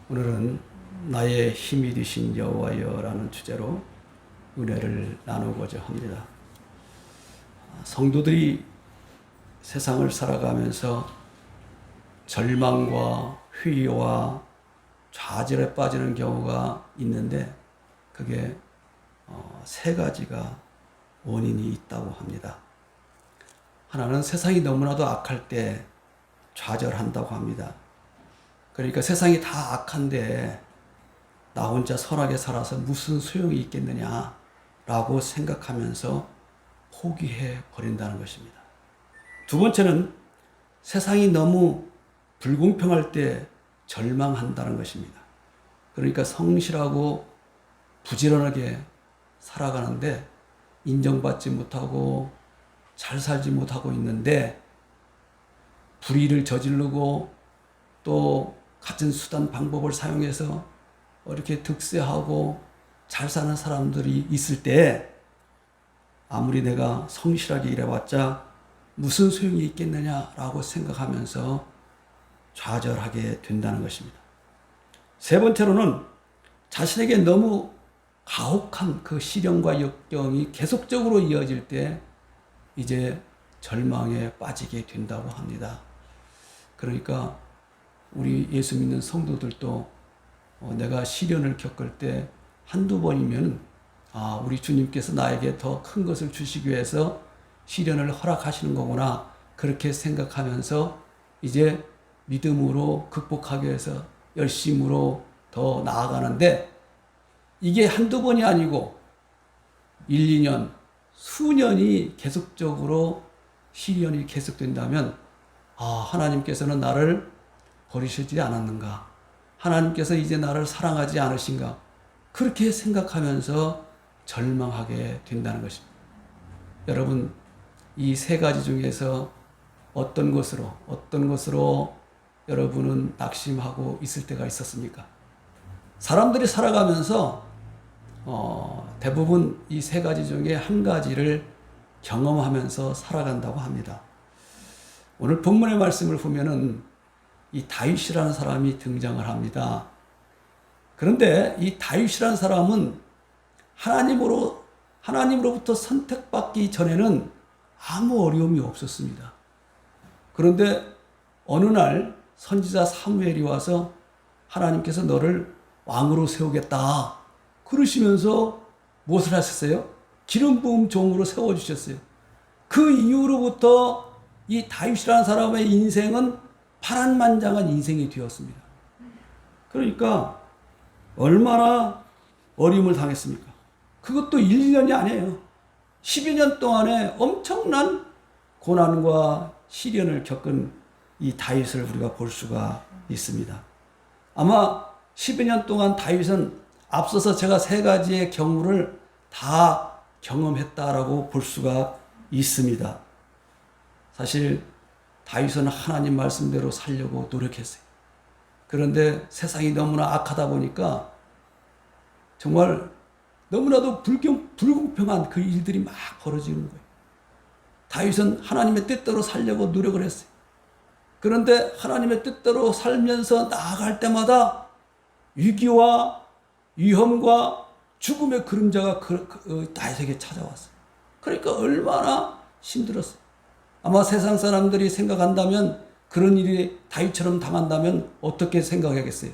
오늘은 나의 힘이 되신 여호와여라는 주제로 은혜를 나누고자 합니다. 성도들이 세상을 살아가면서 절망과 회의와 좌절에 빠지는 경우가 있는데 그게 세 가지가 원인이 있다고 합니다. 하나는 세상이 너무나도 악할 때 좌절한다고 합니다. 그러니까 세상이 다 악한데 나 혼자 선하게 살아서 무슨 소용이 있겠느냐라고 생각하면서 포기해 버린다는 것입니다. 두 번째는 세상이 너무 불공평할 때 절망한다는 것입니다. 그러니까 성실하고 부지런하게 살아가는데 인정받지 못하고 잘 살지 못하고 있는데 불의를 저지르고 또 같은 수단 방법을 사용해서 이렇게 득세하고 잘 사는 사람들이 있을 때 아무리 내가 성실하게 일해봤자 무슨 소용이 있겠느냐라고 생각하면서 좌절하게 된다는 것입니다. 세 번째로는 자신에게 너무 가혹한 그 시련과 역경이 계속적으로 이어질 때 이제 절망에 빠지게 된다고 합니다. 그러니까 우리 예수 믿는 성도들도 내가 시련을 겪을 때 한두 번이면 우리 주님께서 나에게 더 큰 것을 주시기 위해서 시련을 허락하시는 거구나 그렇게 생각하면서 이제 믿음으로 극복하기 위해서 열심으로 더 나아가는데 이게 한두 번이 아니고 1, 2년, 수년이 계속적으로 시련이 계속된다면 하나님께서는 나를 버리시지 않았는가? 하나님께서 이제 나를 사랑하지 않으신가? 그렇게 생각하면서 절망하게 된다는 것입니다. 여러분, 이 세 가지 중에서 어떤 것으로 여러분은 낙심하고 있을 때가 있었습니까? 사람들이 살아가면서 대부분 이 세 가지 중에 한 가지를 경험하면서 살아간다고 합니다. 오늘 본문의 말씀을 보면은 이 다윗이라는 사람이 등장을 합니다. 그런데 이 다윗이라는 사람은 하나님으로부터 선택받기 전에는 아무 어려움이 없었습니다. 그런데 어느 날 선지자 사무엘이 와서 하나님께서 너를 왕으로 세우겠다 그러시면서 무엇을 하셨어요? 기름 부음 종으로 세워주셨어요. 그 이후로부터 이 다윗이라는 사람의 인생은 파란만장한 인생이 되었습니다. 그러니까 얼마나 어려움을 당했습니까? 그것도 1, 2년이 아니에요. 12년 동안에 엄청난 고난과 시련을 겪은 이 다윗을 우리가 볼 수가 있습니다. 아마 12년 동안 다윗은 앞서서 제가 세 가지의 경우를 다 경험했다라고 볼 수가 있습니다. 사실 다윗은 하나님 말씀대로 살려고 노력했어요. 그런데 세상이 너무나 악하다 보니까 정말 너무나도 불공평한 그 일들이 막 벌어지는 거예요. 다윗은 하나님의 뜻대로 살려고 노력을 했어요. 그런데 하나님의 뜻대로 살면서 나아갈 때마다 위기와 위험과 죽음의 그림자가 다윗에게 찾아왔어요. 그러니까 얼마나 힘들었어요. 아마 세상 사람들이 생각한다면 그런 일이 다윗처럼 당한다면 어떻게 생각하겠어요?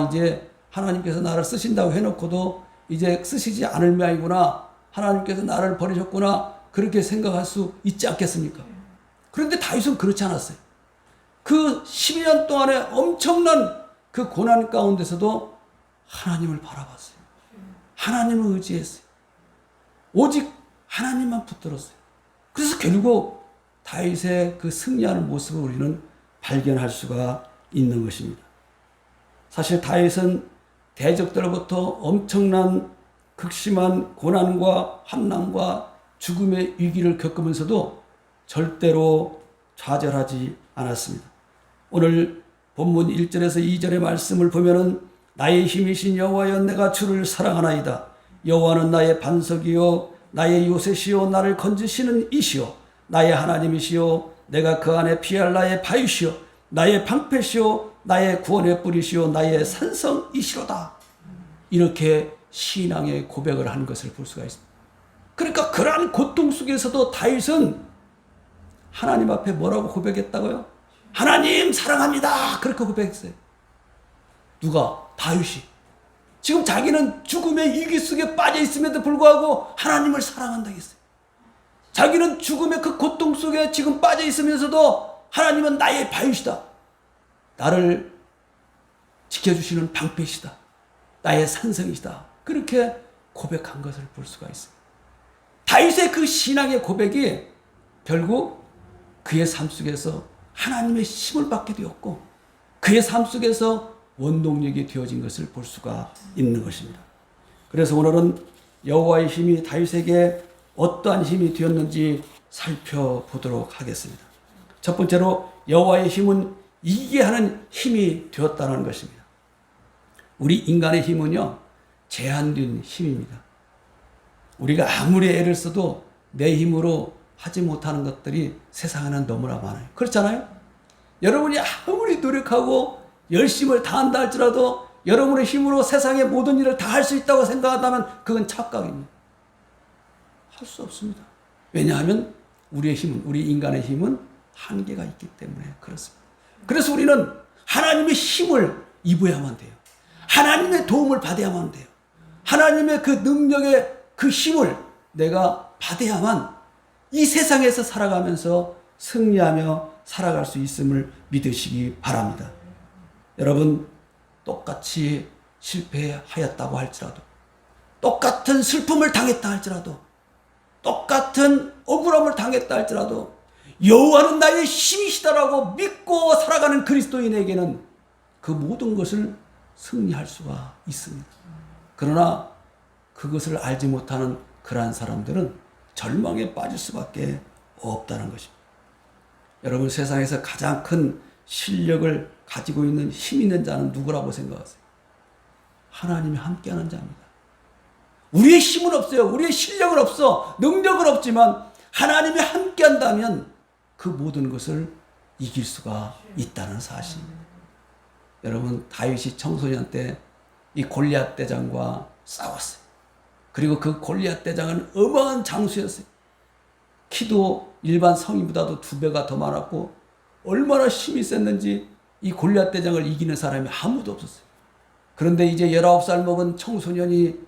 이제 하나님께서 나를 쓰신다고 해놓고도 이제 쓰시지 않을 모양이구나. 하나님께서 나를 버리셨구나. 그렇게 생각할 수 있지 않겠습니까? 그런데 다윗은 그렇지 않았어요. 그 12년 동안에 엄청난 그 고난 가운데서도 하나님을 바라봤어요. 하나님을 의지했어요. 오직 하나님만 붙들었어요. 그래서 결국 다윗의 그 승리하는 모습을 우리는 발견할 수가 있는 것입니다. 사실 다윗은 대적들로부터 엄청난 극심한 고난과 환난과 죽음의 위기를 겪으면서도 절대로 좌절하지 않았습니다. 오늘 본문 1절에서 2절의 말씀을 보면은 나의 힘이신 여호와여 내가 주를 사랑하나이다. 여호와는 나의 반석이요 나의 요새시요 나를 건지시는 이시요 나의 하나님이시요 내가 그 안에 피할 나의 바위시요 나의 방패시요 나의 구원의 뿌리시오 나의 산성이시로다. 이렇게 신앙의 고백을 하는 것을 볼 수가 있습니다. 그러니까 그러한 고통 속에서도 다윗은 하나님 앞에 뭐라고 고백했다고요? 하나님 사랑합니다. 그렇게 고백했어요. 누가? 다윗이. 지금 자기는 죽음의 위기 속에 빠져 있음에도 불구하고 하나님을 사랑한다고 했어요. 자기는 죽음의 그 고통 속에 지금 빠져 있으면서도 하나님은 나의 바위시다. 나를 지켜주시는 방패시다. 나의 산성이시다. 그렇게 고백한 것을 볼 수가 있습니다. 다윗의 그 신앙의 고백이 결국 그의 삶 속에서 하나님의 힘을 받게 되었고 그의 삶 속에서 원동력이 되어진 것을 볼 수가 있는 것입니다. 그래서 오늘은 여호와의 힘이 다윗에게 어떠한 힘이 되었는지 살펴보도록 하겠습니다. 첫 번째로 여호와의 힘은 이기게 하는 힘이 되었다는 것입니다. 우리 인간의 힘은요, 제한된 힘입니다. 우리가 아무리 애를 써도 내 힘으로 하지 못하는 것들이 세상에는 너무나 많아요. 그렇잖아요? 여러분이 아무리 노력하고 열심을 다한다 할지라도 여러분의 힘으로 세상의 모든 일을 다 할 수 있다고 생각한다면 그건 착각입니다. 할 수 없습니다. 왜냐하면 우리의 힘은, 우리 인간의 힘은 한계가 있기 때문에 그렇습니다. 그래서 우리는 하나님의 힘을 입어야만 돼요. 하나님의 도움을 받아야만 돼요. 하나님의 그 능력의 그 힘을 내가 받아야만 이 세상에서 살아가면서 승리하며 살아갈 수 있음을 믿으시기 바랍니다. 여러분, 똑같이 실패하였다고 할지라도, 똑같은 슬픔을 당했다 할지라도, 똑같은 억울함을 당했다 할지라도 여호와는 나의 힘이시다라고 믿고 살아가는 그리스도인에게는 그 모든 것을 승리할 수가 있습니다. 그러나 그것을 알지 못하는 그러한 사람들은 절망에 빠질 수밖에 없다는 것입니다. 여러분, 세상에서 가장 큰 실력을 가지고 있는 힘 있는 자는 누구라고 생각하세요? 하나님이 함께하는 자입니다. 우리의 힘은 없어요. 우리의 실력은 없어. 능력은 없지만 하나님이 함께한다면 그 모든 것을 이길 수가 있다는 사실입니다. 여러분, 다윗이 청소년 때 이 골리앗 대장과 싸웠어요. 그리고 그 골리앗 대장은 어마어마한 장수였어요. 키도 일반 성인보다도 2배가 더 많았고 얼마나 힘이 셌는지 이 골리앗 대장을 이기는 사람이 아무도 없었어요. 그런데 이제 19살 먹은 청소년이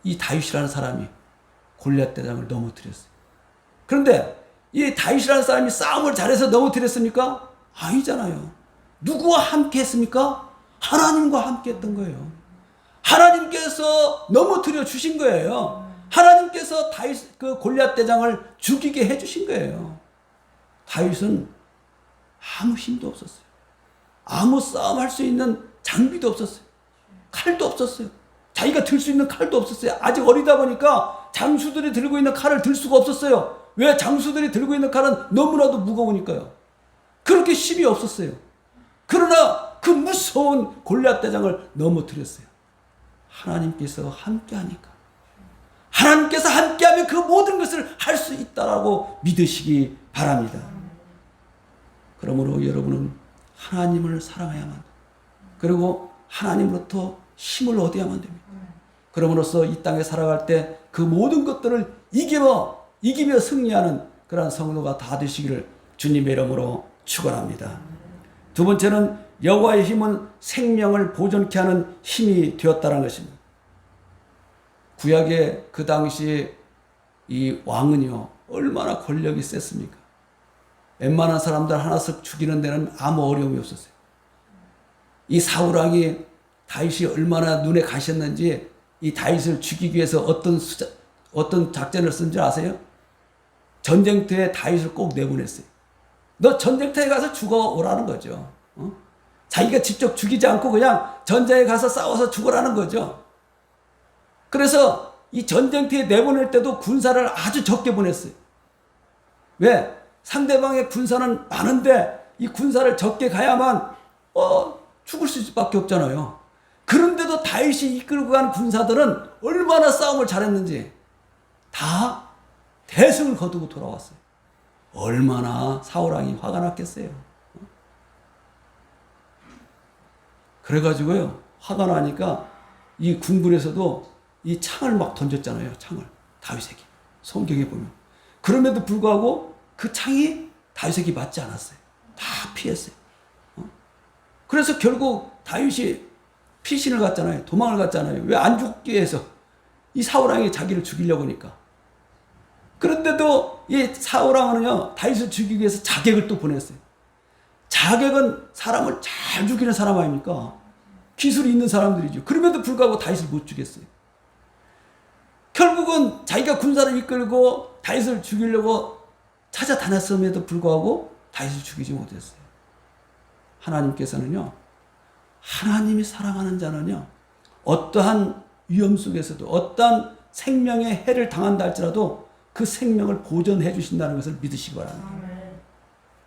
이 다윗이라는 사람이 골리앗 대장을 넘어뜨렸어요. 그런데 이 다윗이라는 사람이 싸움을 잘해서 넘어뜨렸습니까? 아니잖아요. 누구와 함께 했습니까? 하나님과 함께 했던 거예요. 하나님께서 넘어뜨려 주신 거예요. 하나님께서 다윗 그 골리앗 대장을 죽이게 해 주신 거예요. 다윗은 아무 힘도 없었어요. 아무 싸움할 수 있는 장비도 없었어요. 칼도 없었어요. 자기가 들 수 있는 칼도 없었어요. 아직 어리다 보니까 장수들이 들고 있는 칼을 들 수가 없었어요. 왜? 장수들이 들고 있는 칼은 너무나도 무거우니까요. 그렇게 힘이 없었어요. 그러나 그 무서운 골리앗 대장을 넘어뜨렸어요. 하나님께서 함께하니까. 하나님께서 함께하면 그 모든 것을 할 수 있다라고 믿으시기 바랍니다. 그러므로 여러분은 하나님을 사랑해야만 합니다. 그리고 하나님으로부터 힘을 얻어야만 됩니다. 그럼으로써 이 땅에 살아갈 때 그 모든 것들을 이기며 승리하는 그러한 성도가 다 되시기를 주님의 이름으로 축원합니다. 두 번째는 여호와의 힘은 생명을 보존케 하는 힘이 되었다는 것입니다. 구약의 그 당시 이 왕은요, 얼마나 권력이 셌습니까? 웬만한 사람들 하나씩 죽이는 데는 아무 어려움이 없었어요. 이 사울 왕이 다윗이 얼마나 눈에 가셨는지 이 다윗을 죽이기 위해서 어떤 작전을 쓴 줄 아세요? 전쟁터에 다윗을 꼭 내보냈어요. 너 전쟁터에 가서 죽어오라는 거죠. 자기가 직접 죽이지 않고 그냥 전장에 가서 싸워서 죽으라는 거죠. 그래서 이 전쟁터에 내보낼 때도 군사를 아주 적게 보냈어요. 왜? 상대방의 군사는 많은데 이 군사를 적게 가야만 죽을 수밖에 없잖아요. 그런데도 다윗이 이끌고 간 군사들은 얼마나 싸움을 잘했는지 다 대승을 거두고 돌아왔어요. 얼마나 사울 왕이 화가 났겠어요. 그래가지고요, 화가 나니까 이 궁궐에서도 이 창을 막 던졌잖아요. 창을. 다윗에게. 성경에 보면. 그럼에도 불구하고 그 창이 다윗에게 맞지 않았어요. 다 피했어요. 그래서 결국 다윗이 피신을 갔잖아요. 도망을 갔잖아요. 왜 안 죽게 해서? 이 사울왕이 자기를 죽이려고 하니까. 그런데도 이 사울왕은요, 다윗을 죽이기 위해서 자객을 또 보냈어요. 자객은 사람을 잘 죽이는 사람 아닙니까? 기술이 있는 사람들이죠. 그럼에도 불구하고 다윗을 못 죽였어요. 결국은 자기가 군사를 이끌고 다윗을 죽이려고 찾아다녔음에도 불구하고 다윗을 죽이지 못했어요. 하나님께서는요, 하나님이 사랑하는 자는요, 어떠한 위험 속에서도 어떠한 생명의 해를 당한다 할지라도 그 생명을 보존해 주신다는 것을 믿으시기 바랍니다.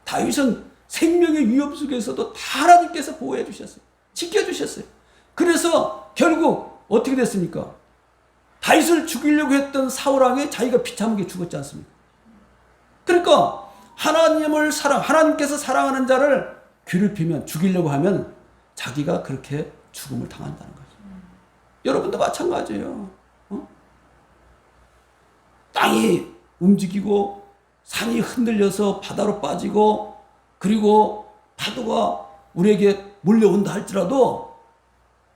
다윗은 생명의 위험 속에서도 다 하나님께서 보호해 주셨어요. 지켜주셨어요. 그래서 결국 어떻게 됐습니까? 다윗을 죽이려고 했던 사울왕이 자기가 비참하게 죽었지 않습니까? 그러니까 하나님께서 사랑하는 자를 괴롭히면, 죽이려고 하면 자기가 그렇게 죽음을 당한다는 거죠. 여러분도 마찬가지예요. 땅이 움직이고 산이 흔들려서 바다로 빠지고 그리고 파도가 우리에게 몰려온다 할지라도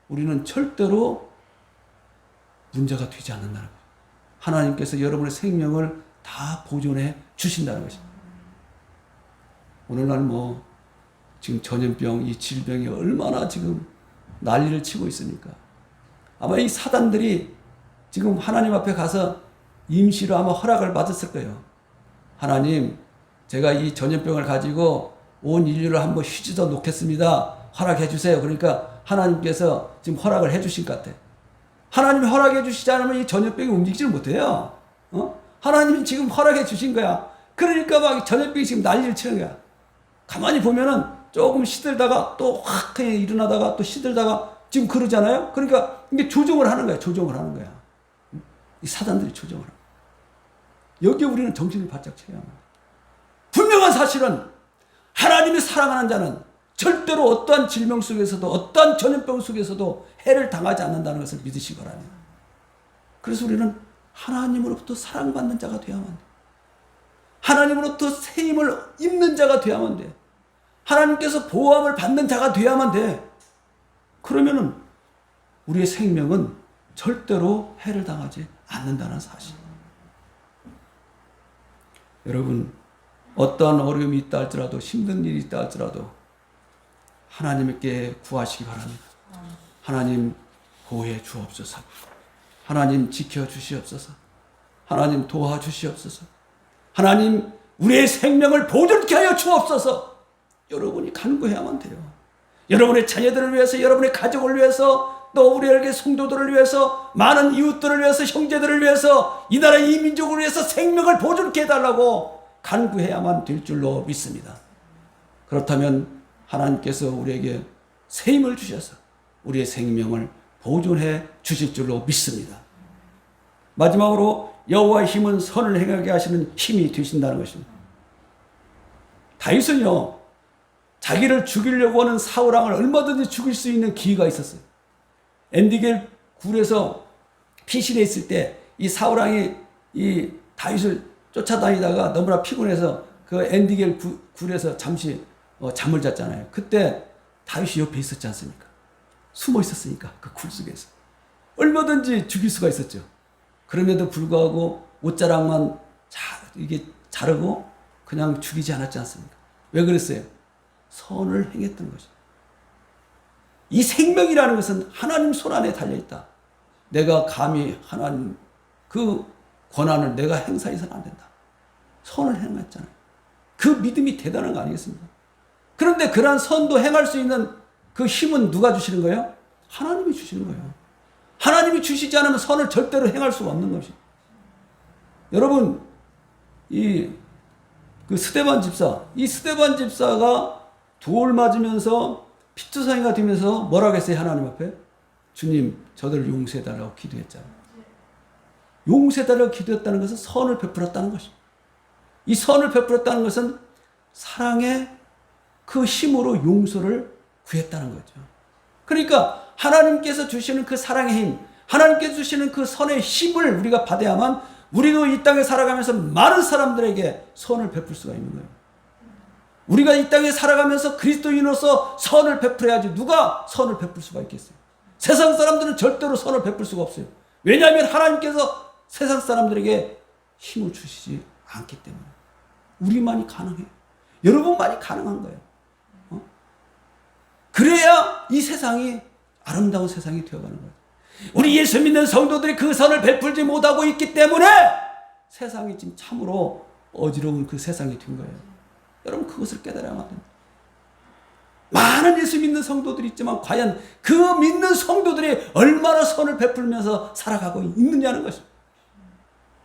우리는 절대로 문제가 되지 않는다는 거예요. 하나님께서 여러분의 생명을 다 보존해 주신다는 것입니다. 오늘날 지금 전염병, 이 질병이 얼마나 지금 난리를 치고 있습니까? 아마 이 사단들이 지금 하나님 앞에 가서 임시로 아마 허락을 받았을 거예요. 하나님, 제가 이 전염병을 가지고 온 인류를 한번 휘저어 놓겠습니다. 허락해 주세요. 그러니까 하나님께서 지금 허락을 해 주신 것 같아요. 하나님이 허락해 주시지 않으면 이 전염병이 움직이지를 못해요. 하나님이 지금 허락해 주신 거야. 그러니까 막 전염병이 지금 난리를 치는 거야. 가만히 보면은 조금 시들다가 또 확 그냥 일어나다가 또 시들다가 지금 그러잖아요. 그러니까 이게 조정을 하는 거야. 조정을 하는 거야. 이 사단들이 조정을 하는 거야. 여기에 우리는 정신을 바짝 차려야 합니다. 분명한 사실은 하나님이 사랑하는 자는 절대로 어떠한 질병 속에서도 어떠한 전염병 속에서도 해를 당하지 않는다는 것을 믿으시기 바랍니다. 그래서 우리는 하나님으로부터 사랑받는 자가 되어야만 돼. 하나님으로부터 세임을 입는 자가 되어야만 돼. 하나님께서 보호함을 받는 자가 되어야만 돼. 그러면은 우리의 생명은 절대로 해를 당하지 않는다는 사실. 여러분, 어떠한 어려움이 있다 할지라도, 힘든 일이 있다 할지라도 하나님께 구하시기 바랍니다. 하나님 보호해 주옵소서. 하나님 지켜 주시옵소서. 하나님 도와 주시옵소서. 하나님 우리의 생명을 보존케 하여 주옵소서. 여러분이 간구해야만 돼요. 여러분의 자녀들을 위해서, 여러분의 가족을 위해서, 또 우리에게 성도들을 위해서, 많은 이웃들을 위해서, 형제들을 위해서, 이 나라 이 민족을 위해서 생명을 보존케 해달라고 간구해야만 될 줄로 믿습니다. 그렇다면 하나님께서 우리에게 새 힘을 주셔서 우리의 생명을 보존해 주실 줄로 믿습니다. 마지막으로 여호와의 힘은 선을 행하게 하시는 힘이 되신다는 것입니다. 다윗은요, 자기를 죽이려고 하는 사울왕을 얼마든지 죽일 수 있는 기회가 있었어요. 엔디겔 굴에서 피신해 있을 때 이 사울왕이 이 다윗을 쫓아다니다가 너무나 피곤해서 그 엔디겔 굴에서 잠시 잠을 잤잖아요. 그때 다윗이 옆에 있었지 않습니까? 숨어 있었으니까 그 굴 속에서 얼마든지 죽일 수가 있었죠. 그럼에도 불구하고 옷자락만 이게 자르고 그냥 죽이지 않았지 않습니까? 왜 그랬어요? 선을 행했던 것이죠. 이 생명이라는 것은 하나님 손 안에 달려있다. 내가 감히 하나님 그 권한을 내가 행사해서는 안 된다. 선을 행했잖아요. 그 믿음이 대단한 거 아니겠습니까? 그런데 그러한 선도 행할 수 있는 그 힘은 누가 주시는 거예요? 하나님이 주시는 거예요. 하나님이 주시지 않으면 선을 절대로 행할 수가 없는 것이. 여러분, 그 스데반 집사가 돌 맞으면서 피투성이가 되면서 뭐라고 했어요? 하나님 앞에? 주님, 저들을 용서해달라고 기도했잖아요. 용서해달라고 기도했다는 것은 선을 베풀었다는 것입니다. 이 선을 베풀었다는 것은 사랑의 그 힘으로 용서를 구했다는 거죠. 그러니까 하나님께서 주시는 그 사랑의 힘, 하나님께서 주시는 그 선의 힘을 우리가 받아야만 우리도 이 땅에 살아가면서 많은 사람들에게 선을 베풀 수가 있는 거예요. 우리가 이 땅에 살아가면서 그리스도인으로서 선을 베풀어야지 누가 선을 베풀 수가 있겠어요? 세상 사람들은 절대로 선을 베풀 수가 없어요. 왜냐하면 하나님께서 세상 사람들에게 힘을 주시지 않기 때문에. 우리만이 가능해요. 여러분만이 가능한 거예요. 그래야 이 세상이 아름다운 세상이 되어가는 거예요. 우리 예수 믿는 성도들이 그 선을 베풀지 못하고 있기 때문에 세상이 지금 참으로 어지러운 그 세상이 된 거예요. 여러분 그것을 깨달아야 됩니다. 많은 예수 믿는 성도들이 있지만 과연 그 믿는 성도들이 얼마나 선을 베풀면서 살아가고 있느냐는 것입니다.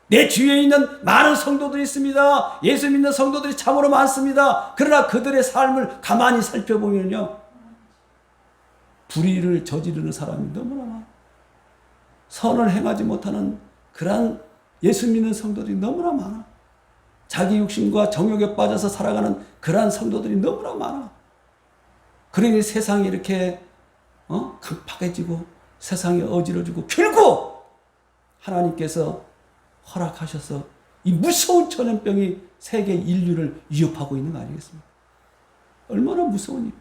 내 주위에 있는 많은 성도들이 있습니다. 예수 믿는 성도들이 참으로 많습니다. 그러나 그들의 삶을 가만히 살펴보면요, 불의를 저지르는 사람이 너무나 많아요. 선을 행하지 못하는 그러한 예수 믿는 성도들이 너무나 많아. 자기 욕심과 정욕에 빠져서 살아가는 그러한 성도들이 너무나 많아. 그러니 세상이 이렇게 강팍해지고 세상이 어지러지고 결국 하나님께서 허락하셔서 이 무서운 전염병이 세계 인류를 위협하고 있는 거 아니겠습니까? 얼마나 무서운 일.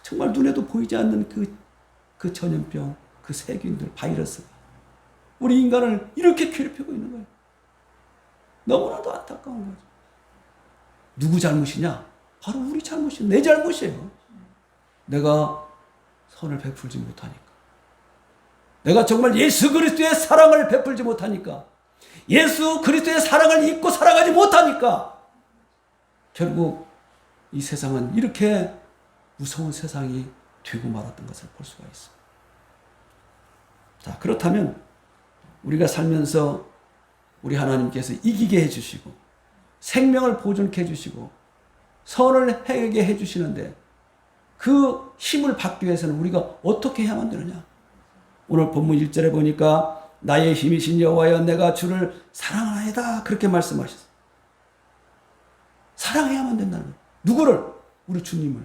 정말 눈에도 보이지 않는 그 전염병, 그 세균들, 바이러스가 우리 인간을 이렇게 괴롭히고 있는 거예요. 너무나도 안타까운 거죠. 누구 잘못이냐? 바로 우리 잘못이에요. 내 잘못이에요. 내가 선을 베풀지 못하니까. 내가 정말 예수 그리스도의 사랑을 베풀지 못하니까. 예수 그리스도의 사랑을 잊고 살아가지 못하니까. 결국 이 세상은 이렇게 무서운 세상이 되고 말았던 것을 볼 수가 있습니다. 자, 그렇다면 우리가 살면서 우리 하나님께서 이기게 해주시고 생명을 보존케 해주시고 선을 행하게 해주시는데 그 힘을 받기 위해서는 우리가 어떻게 해야만 되느냐? 오늘 본문 1절에 보니까 나의 힘이신 여호와여 내가 주를 사랑하나이다 그렇게 말씀하셨어요. 사랑해야만 된다는 거예요. 누구를? 우리 주님을.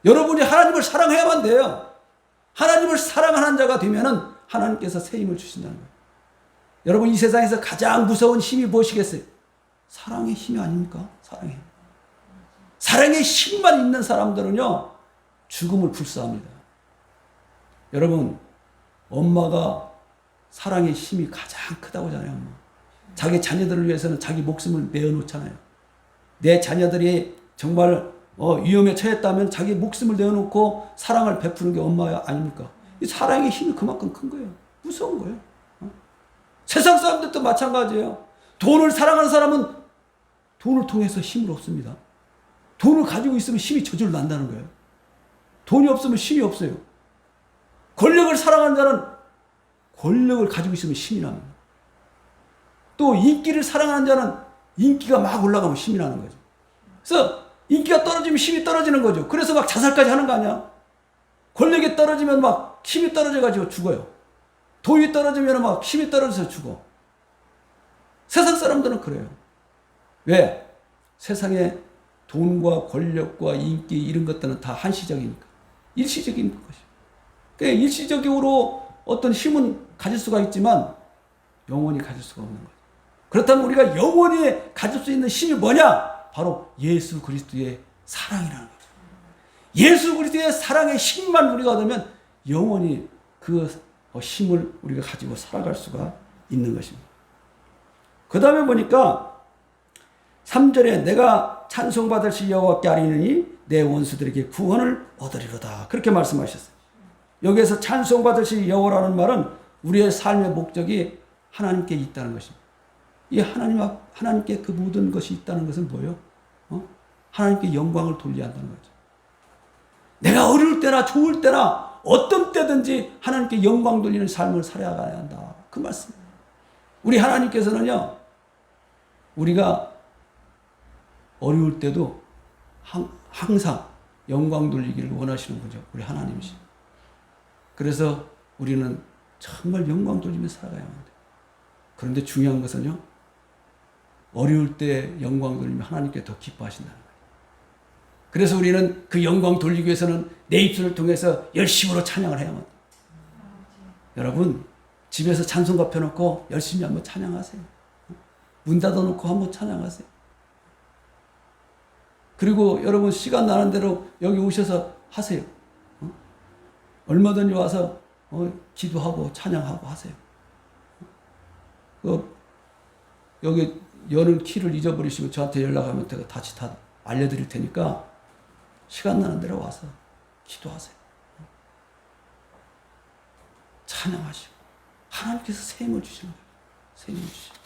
여러분이 하나님을 사랑해야만 돼요. 하나님을 사랑하는 자가 되면은 하나님께서 새 힘을 주신다는 거예요. 여러분 이 세상에서 가장 무서운 힘이 무엇이겠어요? 사랑의 힘이 아닙니까? 사랑의. 사랑의 힘만 있는 사람들은요 죽음을 불사합니다. 여러분 엄마가 사랑의 힘이 가장 크다고 하잖아요. 엄마. 자기 자녀들을 위해서는 자기 목숨을 내어놓잖아요. 내 자녀들이 정말 위험에 처했다면 자기 목숨을 내어놓고 사랑을 베푸는 게 엄마 아닙니까? 이 사랑의 힘이 그만큼 큰 거예요. 무서운 거예요. 세상 사람들도 마찬가지예요. 돈을 사랑하는 사람은 돈을 통해서 힘을 얻습니다. 돈을 가지고 있으면 힘이 저절로 난다는 거예요. 돈이 없으면 힘이 없어요. 권력을 사랑하는 자는 권력을 가지고 있으면 힘이 납니다. 또 인기를 사랑하는 자는 인기가 막 올라가면 힘이 나는 거죠. 그래서 인기가 떨어지면 힘이 떨어지는 거죠. 그래서 막 자살까지 하는 거 아니야? 권력이 떨어지면 막 힘이 떨어져가지고 죽어요. 돈이 떨어지면 막 힘이 떨어져서 죽어. 세상 사람들은 그래요. 왜? 세상에 돈과 권력과 인기 이런 것들은 다 한시적이니까. 일시적인 것이죠. 그러니까 일시적으로 어떤 힘은 가질 수가 있지만 영원히 가질 수가 없는 거죠. 그렇다면 우리가 영원히 가질 수 있는 힘이 뭐냐? 바로 예수 그리스도의 사랑이라는 거죠. 예수 그리스도의 사랑의 힘만 우리가 얻으면 영원히 그 힘을 우리가 가지고 살아갈 수가 있는 것입니다. 그 다음에 보니까 3절에 내가 찬송받을 시 여호와께 아뢰리니 내 원수들에게 구원을 얻으리로다 그렇게 말씀하셨어요. 여기에서 찬송받을 시 여호와라는 말은 우리의 삶의 목적이 하나님께 있다는 것입니다. 이 하나님께 그 모든 것이 있다는 것은 뭐예요? 하나님께 영광을 돌려야 한다는 거죠. 내가 어려울 때나 좋을 때나 어떤 때든지 하나님께 영광 돌리는 삶을 살아가야 한다. 그 말씀입니다. 우리 하나님께서는요, 우리가 어려울 때도 항상 영광 돌리기를 원하시는 거죠. 우리 하나님이십니다. 그래서 우리는 정말 영광 돌리며 살아가야만 돼요. 그런데 중요한 것은요, 어려울 때 영광 돌리면 하나님께 더 기뻐하신다는 거예요. 그래서 우리는 그 영광 돌리기 위해서는 내 입술을 통해서 열심으로 찬양을 해야만 합니다. 여러분, 집에서 찬송가 펴놓고 열심히 한번 찬양하세요. 문 닫아놓고 한번 찬양하세요. 그리고 여러분 시간 나는 대로 여기 오셔서 하세요. 얼마든지 와서 기도하고 찬양하고 하세요. 여기 여는 키를 잊어버리시면 저한테 연락하면 제가 다시 다 알려드릴 테니까 시간 나는 대로 와서 기도하세요. 찬양하시고 하나님께서 샘을 주시는 거예요. 샘을 주시고.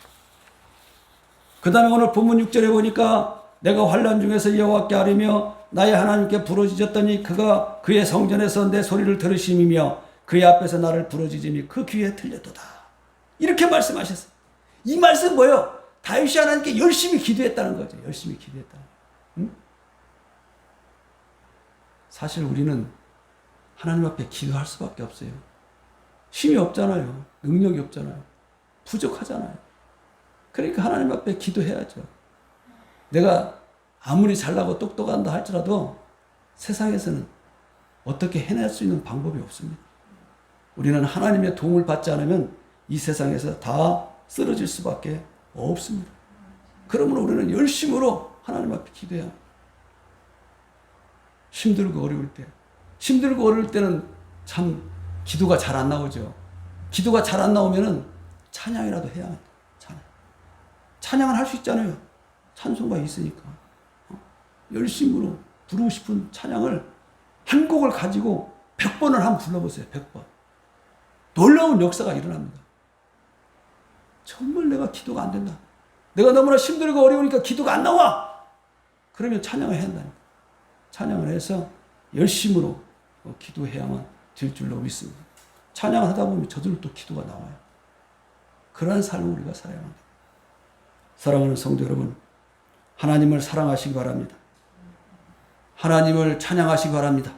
그 다음에 오늘 본문 6절에 보니까 내가 환난 중에서 여호와께 아뢰며 나의 하나님께 부르짖었더니 그가 그의 성전에서 내 소리를 들으심이며 그의 앞에서 나를 부르짖으니 그 귀에 들렸도다. 이렇게 말씀하셨어요. 이 말씀 뭐예요? 다윗이 하나님께 열심히 기도했다는 거죠. 열심히 기도했다. 응? 사실 우리는 하나님 앞에 기도할 수밖에 없어요. 힘이 없잖아요. 능력이 없잖아요. 부족하잖아요. 그러니까 하나님 앞에 기도해야죠. 내가 아무리 잘나고 똑똑한다 할지라도 세상에서는 어떻게 해낼 수 있는 방법이 없습니다. 우리는 하나님의 도움을 받지 않으면 이 세상에서 다 쓰러질 수밖에 없습니다. 그러므로 우리는 열심으로 하나님 앞에 기도해야 합니다. 힘들고 어려울 때. 힘들고 어려울 때는 참 기도가 잘 안 나오죠. 기도가 잘 안 나오면은 찬양이라도 해야 합니다. 찬양을 할 수 있잖아요. 찬송가 있으니까. 열심으로 부르고 싶은 찬양을 한 곡을 가지고 100번을 한번 불러보세요. 100번. 놀라운 역사가 일어납니다. 정말 내가 기도가 안 된다. 내가 너무나 힘들고 어려우니까 기도가 안 나와. 그러면 찬양을 해야 한다니까. 찬양을 해서 열심으로 기도해야만 될 줄로 믿습니다. 찬양을 하다 보면 저절로 또 기도가 나와요. 그러한 삶을 우리가 살아야 합니다. 사랑하는 성도 여러분, 하나님을 사랑하시기 바랍니다. 하나님을 찬양하시기 바랍니다.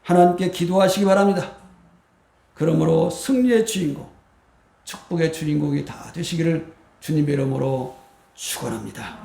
하나님께 기도하시기 바랍니다. 그러므로 승리의 주인공, 축복의 주인공이 다 되시기를 주님의 이름으로 축원합니다.